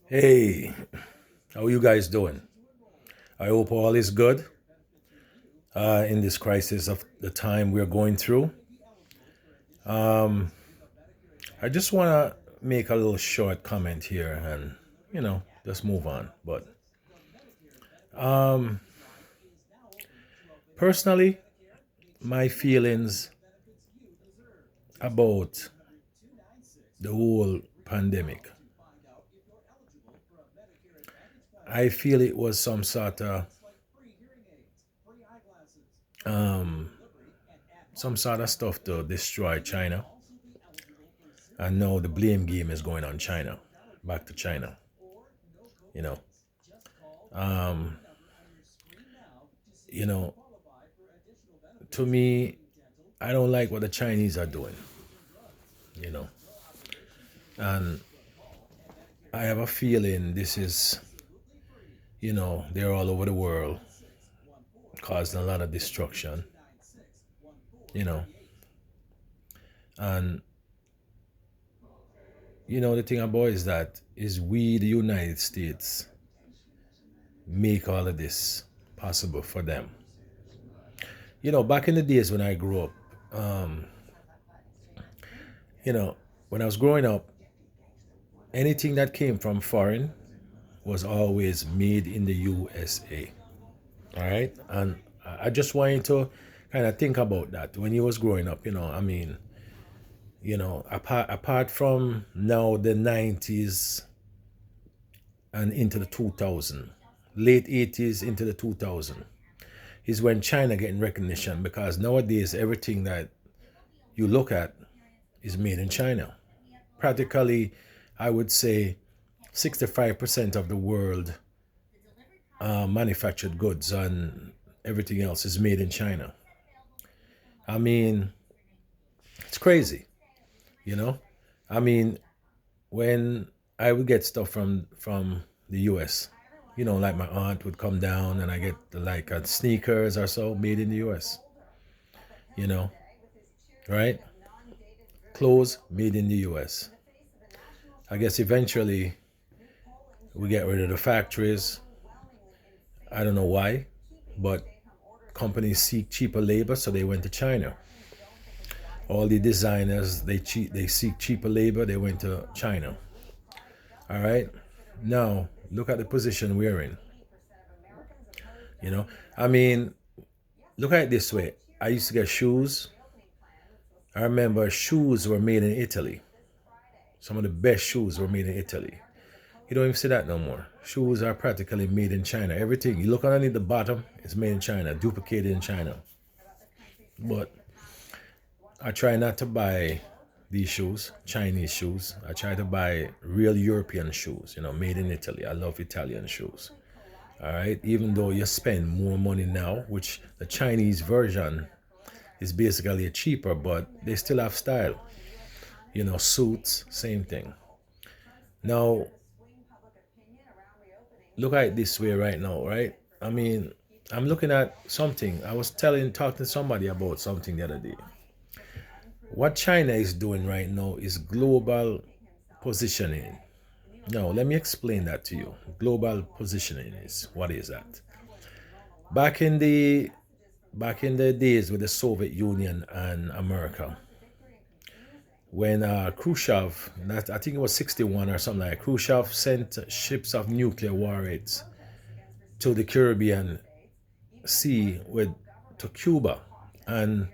Hey, how you guys doing? I hope all is good in this crisis of the time we're going through. I just want to make a little short comment here and, just move on. But personally, my feelings about the whole pandemic, I feel it was some sort of stuff to destroy China. And now the blame game is going on China, back to China, you know. Um, you know, to me, I don't like what the Chinese are doing, you know. And I have a feeling this is, they're all over the world, causing a lot of destruction, you know. And, the thing about is that is we, the United States, make all of this possible for them. Back in the days when I grew up, um, when I was growing up, anything that came from foreign was always made in the USA. All right. And I just want you to kind of think about that when you was growing up, apart from now the 90s and into the 2000, late 80s into the 2000 is when China getting recognition because nowadays everything that you look at is made in China. Practically, I would say 65% of the world manufactured goods and everything else is made in China. I mean, it's crazy, you know. I mean, when I would get stuff from the U.S., like my aunt would come down and I get like sneakers or so made in the U.S. You know, right? Clothes made in the U.S. I guess eventually we get rid of the factories. I don't know why, but companies seek cheaper labor, so they went to China. All the designers they seek cheaper labor, they went to China. All right. Now look at the position we're in. You know, I mean, look at it this way. I used to get shoes. I remember shoes were made in Italy. Some of the best shoes were made in Italy. You don't even see that no more. Shoes are practically made in China. Everything you look underneath the bottom, it's made in China, duplicated in China. But I try not to buy these shoes, Chinese shoes. I try to buy real European shoes, made in Italy. I love Italian shoes. All right. Even though you spend more money now, which the Chinese version is basically cheaper, but they still have style. Suits, same thing. Now, look at it this way right now, right? I mean, I'm looking at something. I was talking to somebody about something the other day. What China is doing right now is global positioning. Now, let me explain that to you. Global positioning is what is that? Back in the back in the days with the Soviet Union and America, when Khrushchev, I think it was 61 or something like that, Khrushchev sent ships of nuclear warheads to the Caribbean Sea to Cuba. And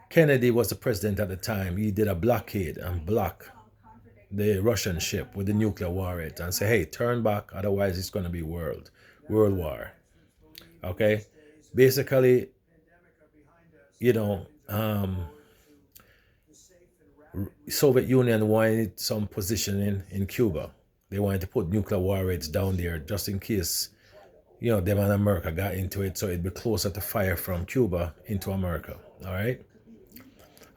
Kennedy was the president at the time. He did a blockade and block the Russian ship with the nuclear warhead and say, hey, turn back, otherwise it's going to be world war. Okay? Basically, you know, Soviet Union wanted some positioning in Cuba. They wanted to put nuclear warheads down there just in case, them and America got into it, so it'd be closer to fire from Cuba into America. All right.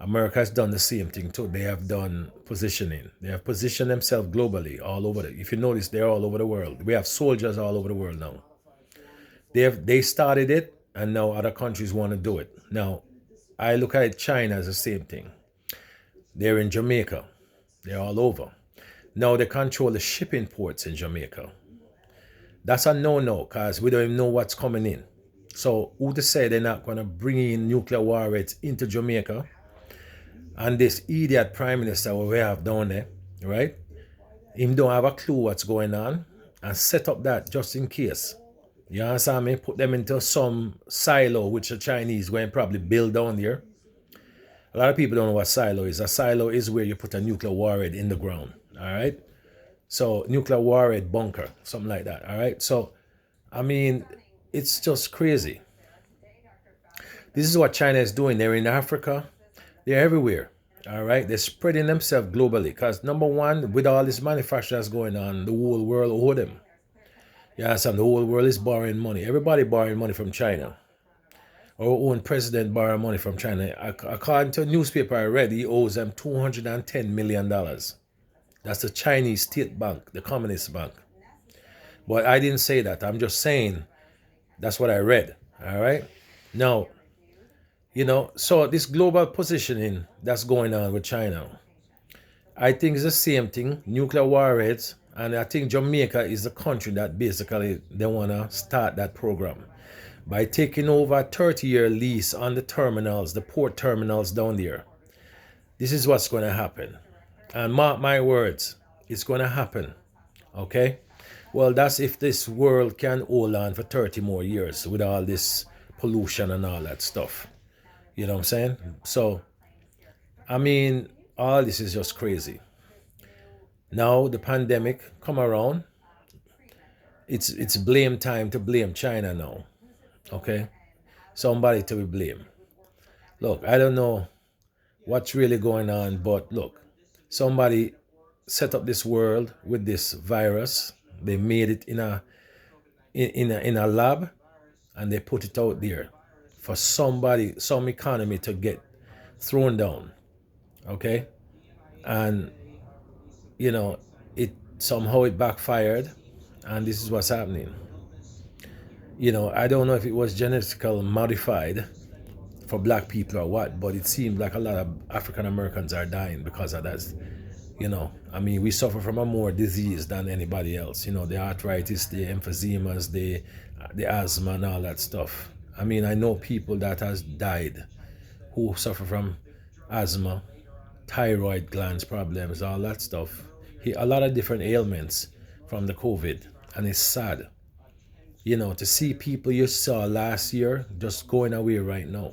America has done the same thing too. They have done positioning. They have positioned themselves globally, all over. If you notice, they're all over the world. We have soldiers all over the world now. They started it, and now other countries want to do it. Now, I look at China as the same thing. They're in Jamaica. They're all over. Now they control the shipping ports in Jamaica. That's a no-no because we don't even know what's coming in. So who to say they're not going to bring in nuclear warheads into Jamaica? And this idiot prime minister we have down there, right? Him don't have a clue what's going on and set up that just in case. You understand me? Put them into some silo which the Chinese going to probably build down there. A lot of people don't know what silo is. A silo is where you put a nuclear warhead in the ground. All right. So nuclear warhead bunker, something like that. All right. So, I mean, it's just crazy. This is what China is doing. They're in Africa. They're everywhere. All right. They're spreading themselves globally because number one, with all this manufacturing that's going on, the whole world owe them. Yeah, the whole world is borrowing money. Everybody borrowing money from China. Our own president borrowed money from China. According to a newspaper I read, he owes them $210 million. That's the Chinese state bank, the communist bank. But I didn't say that. I'm just saying that's what I read. All right. Now, so this global positioning that's going on with China, I think it's the same thing, nuclear warheads. And I think Jamaica is the country that basically they want to start that program by taking over a 30-year lease on the terminals, the port terminals down there. This is what's going to happen. And mark my words, it's going to happen. Okay? Well, that's if this world can hold on for 30 more years with all this pollution and all that stuff. You know what I'm saying? So, I mean, all this is just crazy. Now the pandemic come around. It's blame time to blame China now. Okay? Somebody to be blamed. Look, I don't know what's really going on, but look, somebody set up this world with this virus. They made it in a lab, and they put it out there for some economy to get thrown down. Okay? And it somehow it backfired, and this is what's happening. I don't know if it was genetically modified for black people or what, but it seems like a lot of African Americans are dying because of that. I mean, we suffer from a more disease than anybody else. The arthritis, the emphysemas, the asthma and all that stuff. I mean, I know people that has died who suffer from asthma, thyroid glands problems, all that stuff. A lot of different ailments from the COVID, and it's sad. To see people you saw last year just going away right now.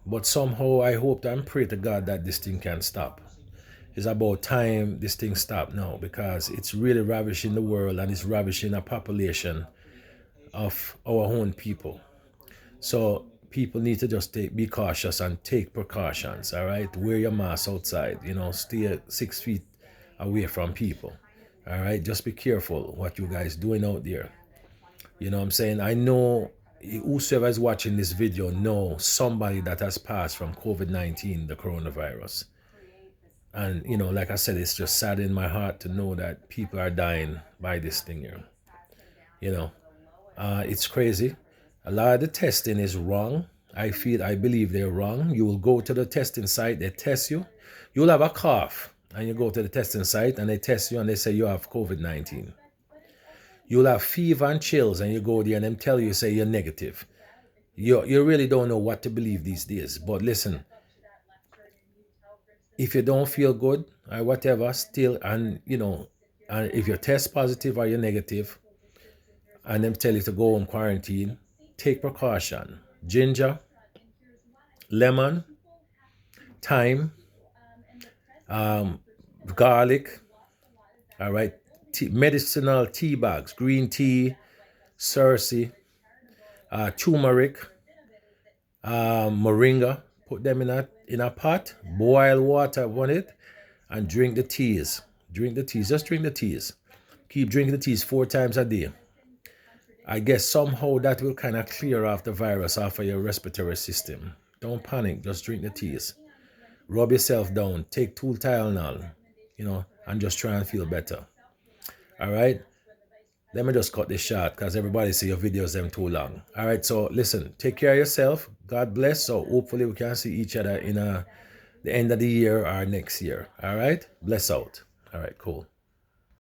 But somehow I hope and pray to God that this thing can stop. It's about time this thing stop now, because it's really ravishing the world and it's ravishing a population of our own people. So people need to just be cautious and take precautions. All right, wear your mask outside. Stay 6 feet away from people. All right, just be careful what you guys doing out there. You know what I'm saying? I know whosoever is watching this video know somebody that has passed from COVID-19, the coronavirus. And, like I said, it's just sad in my heart to know that people are dying by this thing here. It's crazy. A lot of the testing is wrong. I believe they're wrong. You will go to the testing site, they test you. You'll have a cough, and you go to the testing site, and they test you, and they say you have COVID-19. You'll have fever and chills, and you go there, and them tell you, say you're negative. You really don't know what to believe these days. But listen, if you don't feel good or whatever, still, and if you test positive or you're negative, and them tell you to go home quarantine, take precaution. Ginger, lemon, thyme, garlic, all right, medicinal tea bags, green tea, cerci, turmeric, moringa. Put them in a pot, boil water on it, and drink the teas. Just drink the teas. Keep drinking the teas 4 times a day. I guess somehow that will kind of clear off the virus off of your respiratory system. Don't panic, just drink the teas. Rub yourself down, take 2 Tylenol, and just try and feel better. All right? Let me just cut this short because everybody see your videos them too long. All right, so listen, take care of yourself. God bless. So hopefully we can see each other in the end of the year or next year. All right? Bless out. All right, cool.